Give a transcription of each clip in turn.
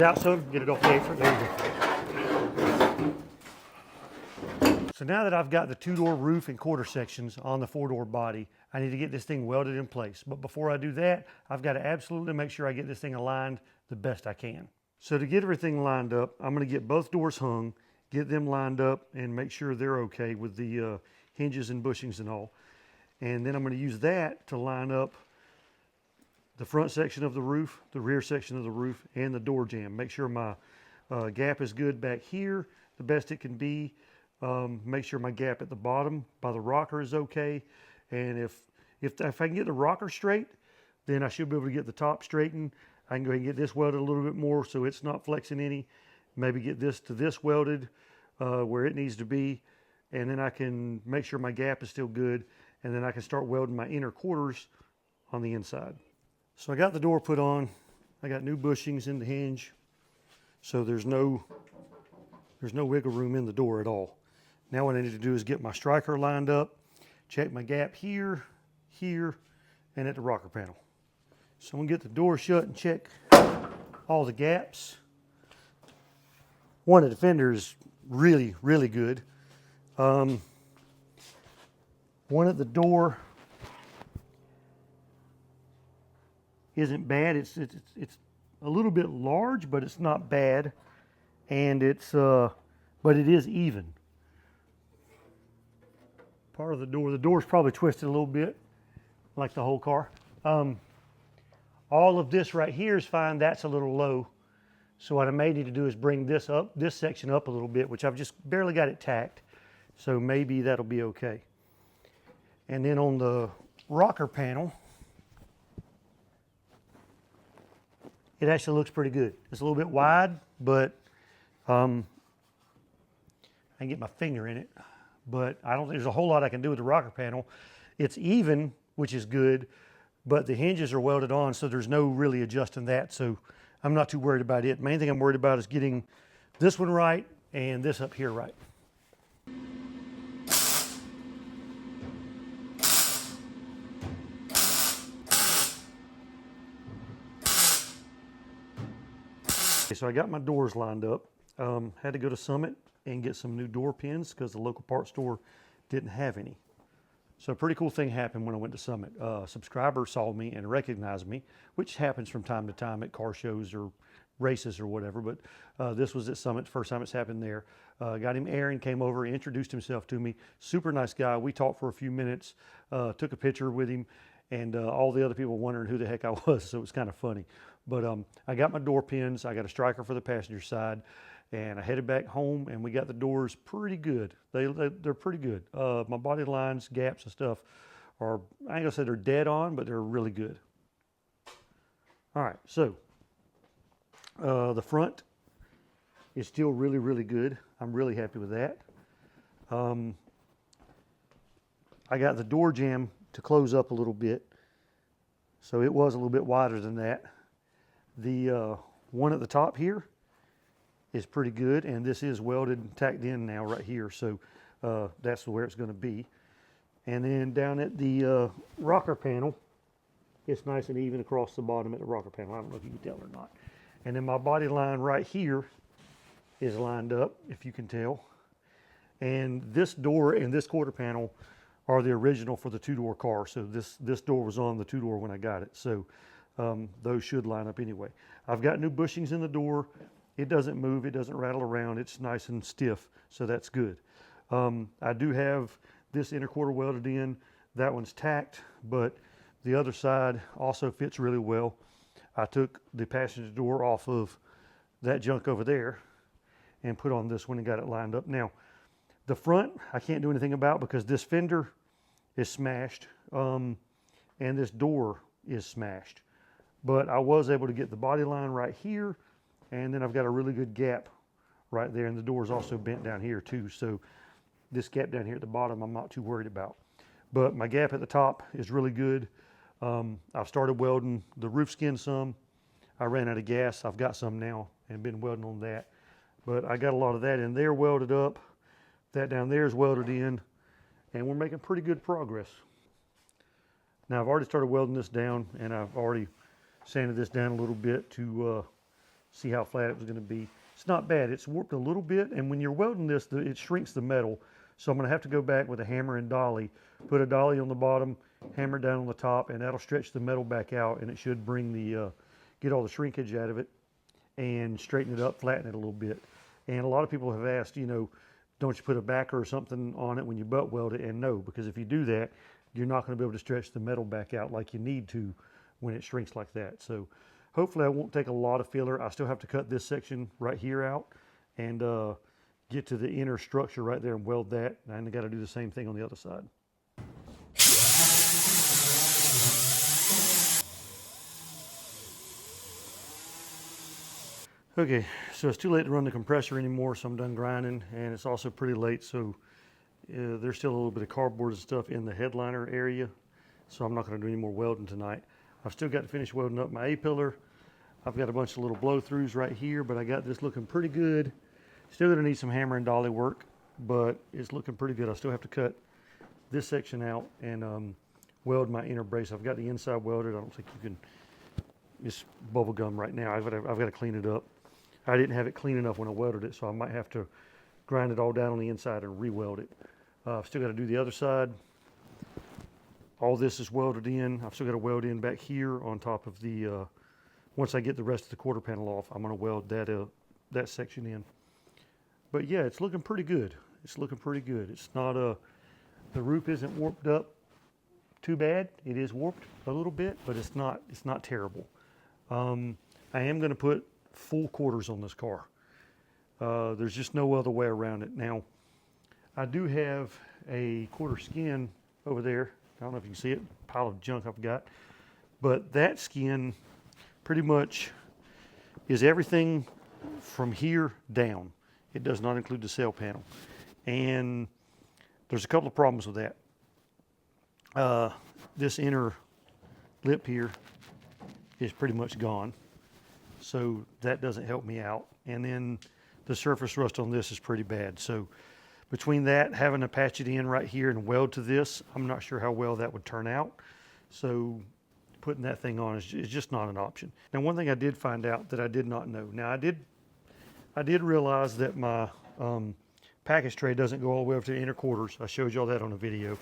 Out some, get it off the apron. There you go. So now that I've got the 2-door roof and quarter sections on the 4-door body, I need to get this thing welded in place. But before I do that, I've got to absolutely make sure I get this thing aligned the best I can. So to get everything lined up, I'm going to get both doors hung, get them lined up, and make sure they're okay with the hinges and bushings and all. And then I'm going to use that to line up the front section of the roof, the rear section of the roof, and the door jamb. Make sure my gap is good back here, the best it can be. Make sure my gap at the bottom by the rocker is okay. And if I can get the rocker straight, then I should be able to get the top straightened. I can go ahead and get this welded a little bit more so it's not flexing any. Maybe get this to this welded where it needs to be. And then I can make sure my gap is still good. And then I can start welding my inner quarters on the inside. So I got the door put on. I got new bushings in the hinge. So there's no wiggle room in the door at all. Now what I need to do is get my striker lined up, check my gap here, here, and at the rocker panel. So I'm gonna get the door shut and check all the gaps. One of the fender is really, really good. One at the door isn't bad. It's a little bit large, but it's not bad, and but it is even. Part of the door's probably twisted a little bit, like the whole car. All of this right here is fine. That's a little low. So what I may need to do is bring this section up a little bit, which I've just barely got it tacked. So maybe that'll be okay. And then on the rocker panel, it actually looks pretty good. It's a little bit wide, but I can get my finger in it. But I don't think there's a whole lot I can do with the rocker panel. It's even, which is good, but the hinges are welded on, so there's no really adjusting that. So I'm not too worried about it. Main thing I'm worried about is getting this one right and this up here right. Okay, so I got my doors lined up. Had to go to Summit and get some new door pins because the local parts store didn't have any. So a pretty cool thing happened when I went to Summit. A subscriber saw me and recognized me, which happens from time to time at car shows or races or whatever, but this was at Summit, first time it's happened there. Got him, Aaron came over, introduced himself to me. Super nice guy. We talked for a few minutes, took a picture with him, and all the other people wondering who the heck I was, so it was kind of funny. But I got my door pins, I got a striker for the passenger side, and I headed back home, and we got the doors pretty good. They're pretty good. My body lines, gaps and stuff are, I ain't gonna say they're dead on, but they're really good. All right, so the front is still really, really good. I'm really happy with that. I got the door jamb to close up a little bit, so it was a little bit wider than that. The one at the top here is pretty good, and this is welded and tacked in now right here, so that's where it's going to be. And then down at the rocker panel, it's nice and even across the bottom at the rocker panel. I don't know if you can tell or not. And then my body line right here is lined up, if you can tell. And this door and this quarter panel are the original for the 2-door car. So this door was on the 2-door when I got it. So those should line up anyway. I've got new bushings in the door. It doesn't move, it doesn't rattle around. It's nice and stiff, so that's good. I do have this inner quarter welded in. That one's tacked, but the other side also fits really well. I took the passenger door off of that junk over there and put on this one and got it lined up. Now, the front, I can't do anything about because this fender is smashed and this door is smashed. But I was able to get the body line right here, and then I've got a really good gap right there, and the door is also bent down here too. So this gap down here at the bottom, I'm not too worried about. But my gap at the top is really good. I've started welding the roof skin some. I ran out of gas. I've got some now and been welding on that. But I got a lot of that in there welded up. That down there is welded in, and we're making pretty good progress. Now I've already started welding this down, and I've already sanded this down a little bit to see how flat it was going to be. It's not bad. It's warped a little bit, and when you're welding this, it shrinks the metal. So I'm going to have to go back with a hammer and dolly, put a dolly on the bottom, hammer down on the top, and that'll stretch the metal back out, and it should bring the get all the shrinkage out of it and straighten it up, flatten it a little bit. And a lot of people have asked, you know, don't you put a backer or something on it when you butt weld it? And no, because if you do that, you're not going to be able to stretch the metal back out like you need to when it shrinks like that. So hopefully I won't take a lot of filler. I still have to cut this section right here out and get to the inner structure right there and weld that. And I got to do the same thing on the other side. Okay, so it's too late to run the compressor anymore, so I'm done grinding, and it's also pretty late, so there's still a little bit of cardboard and stuff in the headliner area, so I'm not going to do any more welding tonight. I've still got to finish welding up my A-pillar. I've got a bunch of little blow-throughs right here, but I got this looking pretty good. Still going to need some hammer and dolly work, but it's looking pretty good. I still have to cut this section out and weld my inner brace. I've got the inside welded. I don't think you can, it's bubble gum right now. I've got to clean it up. I didn't have it clean enough when I welded it, so I might have to grind it all down on the inside and re-weld it. I've still got to do the other side. All this is welded in. I've still got to weld in back here on top of the, once I get the rest of the quarter panel off, I'm going to weld that section in. But yeah, it's looking pretty good. It's looking pretty good. It's not the roof isn't warped up too bad. It is warped a little bit, but it's not terrible. I am going to put full quarters on this car. There's just no other way around it. Now, I do have a quarter skin over there. I don't know if you can see it, pile of junk I've got. But that skin pretty much is everything from here down. It does not include the sail panel. And there's a couple of problems with that. This inner lip here is pretty much gone. So that doesn't help me out. And then the surface rust on this is pretty bad. So between that, having to patch it in right here and weld to this, I'm not sure how well that would turn out. So putting that thing on is just not an option. Now, one thing I did find out that I did not know. Now, I did realize that my package tray doesn't go all the way up to the inner quarters. I showed y'all that on a video.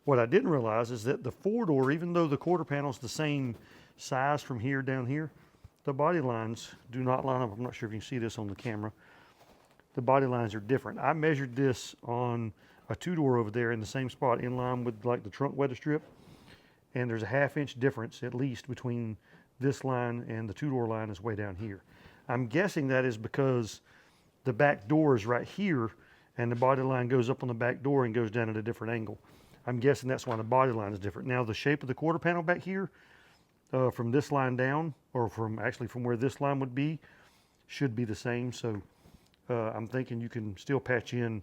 What I didn't realize is that the 4-door, even though the quarter panel is the same size from here down here, the body lines do not line up. I'm not sure if you can see this on the camera. The body lines are different. I measured this on a 2-door over there in the same spot in line with like the trunk weather strip. And there's a 1/2 inch difference at least between this line and the 2-door line is way down here. I'm guessing that is because the back door is right here and the body line goes up on the back door and goes down at a different angle. I'm guessing that's why the body line is different. Now the shape of the quarter panel back here, from this line down, or from where this line would be, should be the same. So I'm thinking you can still patch in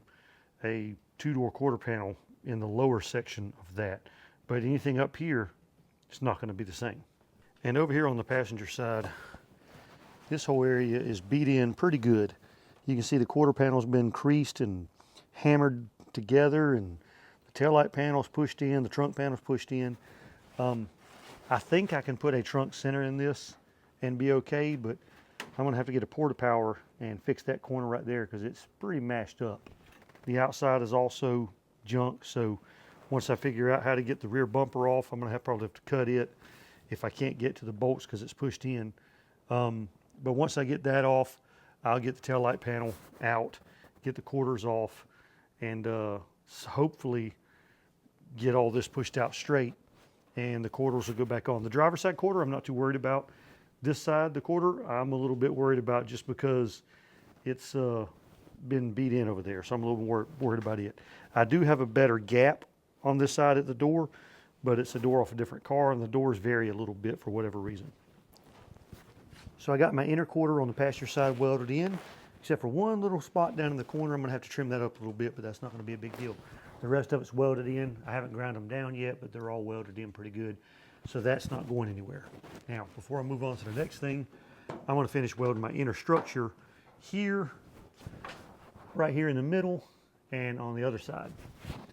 a 2-door quarter panel in the lower section of that. But anything up here, it's not going to be the same. And over here on the passenger side, this whole area is beat in pretty good. You can see the quarter panel's been creased and hammered together, and the taillight panel's pushed in, the trunk panel's pushed in. I think I can put a trunk center in this and be okay, but I'm gonna have to get a porta-power and fix that corner right there because it's pretty mashed up. The outside is also junk, so once I figure out how to get the rear bumper off, I'm gonna probably have to cut it if I can't get to the bolts because it's pushed in. But once I get that off, I'll get the taillight panel out, get the quarters off, and hopefully get all this pushed out straight, and the quarters will go back on. The driver's side quarter, I'm not too worried about. This side, the quarter, I'm a little bit worried about just because it's been beat in over there, so I'm a little more worried about it. I do have a better gap on this side at the door, but it's a door off a different car, and the doors vary a little bit for whatever reason. So I got my inner quarter on the passenger side welded in, except for one little spot down in the corner. I'm gonna have to trim that up a little bit, but that's not gonna be a big deal. The rest of it's welded in. I haven't ground them down yet, but they're all welded in pretty good. So that's not going anywhere. Now, before I move on to the next thing, I want to finish welding my inner structure here, right here in the middle, and on the other side.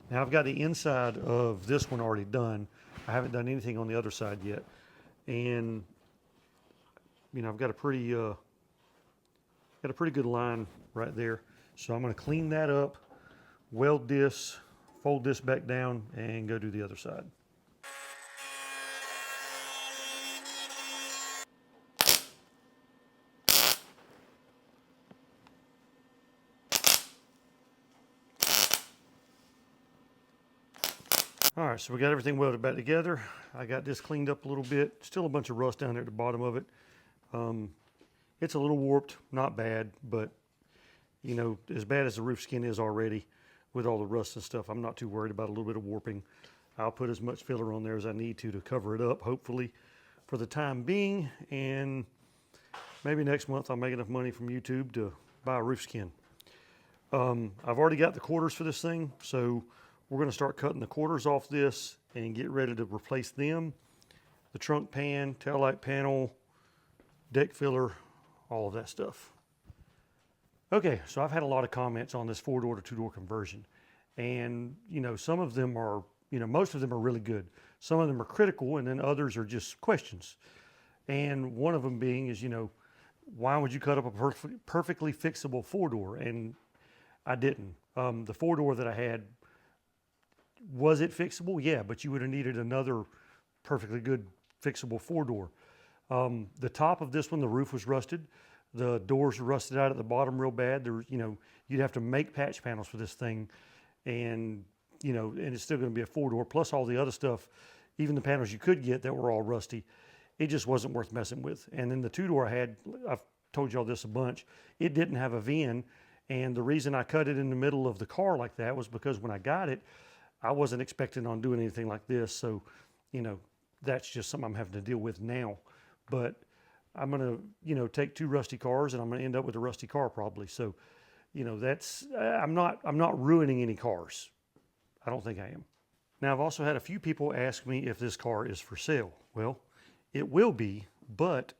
Now I've got the inside of this one already done. I haven't done anything on the other side yet. And, you know, I've got a pretty Got a pretty good line right there. So I'm going to clean that up, weld this, fold this back down, and go do the other side. All right, so we got everything welded back together. I got this cleaned up a little bit. Still a bunch of rust down there at the bottom of it. It's a little warped, not bad, but you know, as bad as the roof skin is already with all the rust and stuff, I'm not too worried about a little bit of warping. I'll put as much filler on there as I need to cover it up, hopefully, for the time being. And maybe next month I'll make enough money from YouTube to buy a roof skin. I've already got the quarters for this thing, so we're going to start cutting the quarters off this and get ready to replace them. The trunk pan, tail light panel, deck filler, all of that stuff. Okay, so I've had a lot of comments on this 4-door to 2-door conversion. And, you know, some of them are, you know, most of them are really good. Some of them are critical, and then others are just questions. And one of them being is, you know, why would you cut up a perfectly fixable 4-door? And I didn't. The 4-door that I had, was it fixable? Yeah, but you would have needed another perfectly good fixable 4-door. The top of this one, the roof was rusted. The doors were rusted out at the bottom real bad. There, you know, you'd have to make patch panels for this thing, and you know, and it's still going to be a 4-door plus all the other stuff. Even the panels you could get that were all rusty, it just wasn't worth messing with. And then the 2-door I had, I've told y'all this a bunch. It didn't have a VIN, and the reason I cut it in the middle of the car like that was because when I got it, I wasn't expecting on doing anything like this. So, you know, that's just something I'm having to deal with now. But I'm going to, you know, take 2 rusty cars and I'm going to end up with a rusty car probably. So, you know, that's, I'm not ruining any cars. I don't think I am. Now, I've also had a few people ask me if this car is for sale. Well, it will be, but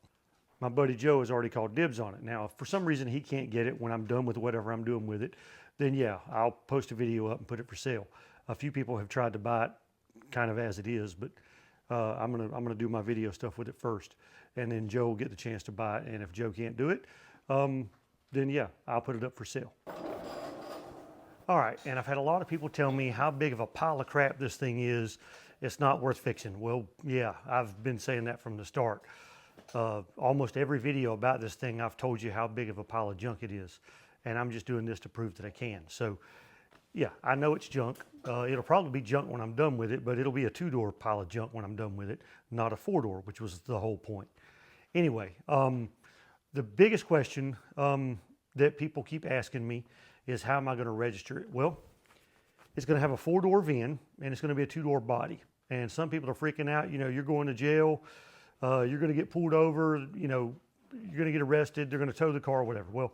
my buddy Joe has already called dibs on it. Now, if for some reason he can't get it when I'm done with whatever I'm doing with it, then yeah, I'll post a video up and put it for sale. A few people have tried to buy it kind of as it is, but I'm gonna do my video stuff with it first, and then Joe will get the chance to buy it. And if Joe can't do it, then yeah, I'll put it up for sale. All right, and I've had a lot of people tell me how big of a pile of crap this thing is. It's not worth fixing. Well, yeah, I've been saying that from the start. Almost every video about this thing, I've told you how big of a pile of junk it is, and I'm just doing this to prove that I can. So, yeah, I know it's junk. It'll probably be junk when I'm done with it, but it'll be a 2-door pile of junk when I'm done with it, not a 4-door, which was the whole point. Anyway, the biggest question that people keep asking me is how am I going to register it? Well, it's going to have a 4-door VIN, and it's going to be a 2-door body. And some people are freaking out. You know, you're going to jail. You're going to get pulled over. You know, you're going to get arrested. They're going to tow the car, whatever. Well,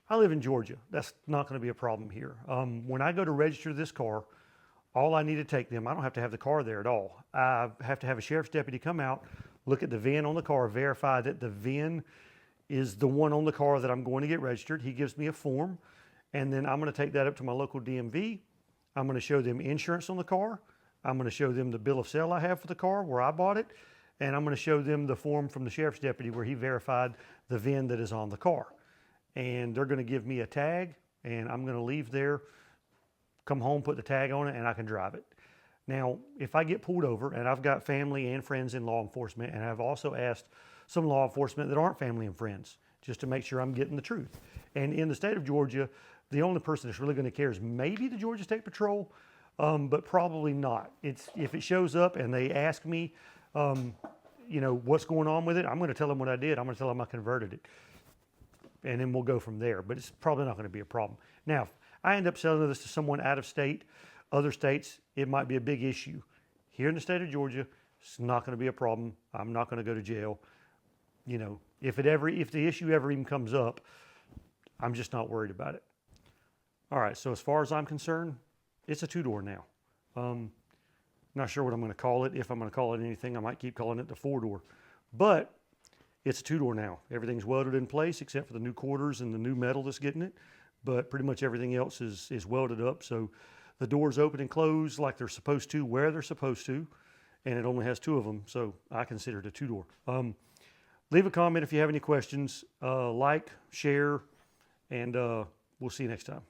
I live in Georgia. That's not going to be a problem here. When I go to register this car, all I need to take them, I don't have to have the car there at all. I have to have a sheriff's deputy come out, look at the VIN on the car, verify that the VIN is the one on the car that I'm going to get registered. He gives me a form, and then I'm going to take that up to my local DMV. I'm going to show them insurance on the car. I'm going to show them the bill of sale I have for the car where I bought it, and I'm going to show them the form from the sheriff's deputy where he verified the VIN that is on the car. And they're going to give me a tag, and I'm going to leave there, come home, put the tag on it, and I can drive it. Now, if I get pulled over, and I've got family and friends in law enforcement, and I've also asked some law enforcement that aren't family and friends, just to make sure I'm getting the truth. And in the state of Georgia, the only person that's really going to care is maybe the Georgia State Patrol, but probably not. If it shows up and they ask me, you know, what's going on with it, I'm going to tell them what I did. I'm going to tell them I converted it. And then we'll go from there. But it's probably not going to be a problem. Now, if I end up selling this to someone out of state, other states, it might be a big issue. Here in the state of Georgia, it's not going to be a problem. I'm not going to go to jail. You know, if the issue ever even comes up, I'm just not worried about it. All right, so as far as I'm concerned, it's a 2-door now. Not sure what I'm going to call it. If I'm going to call it anything, I might keep calling it the 4-door. But it's a 2-door now. Everything's welded in place except for the new quarters and the new metal that's getting it. But pretty much everything else is welded up. So the doors open and close like they're supposed to, where they're supposed to. And it only has 2 of them. So I consider it a 2-door. Leave a comment if you have any questions. Like, share, and we'll see you next time.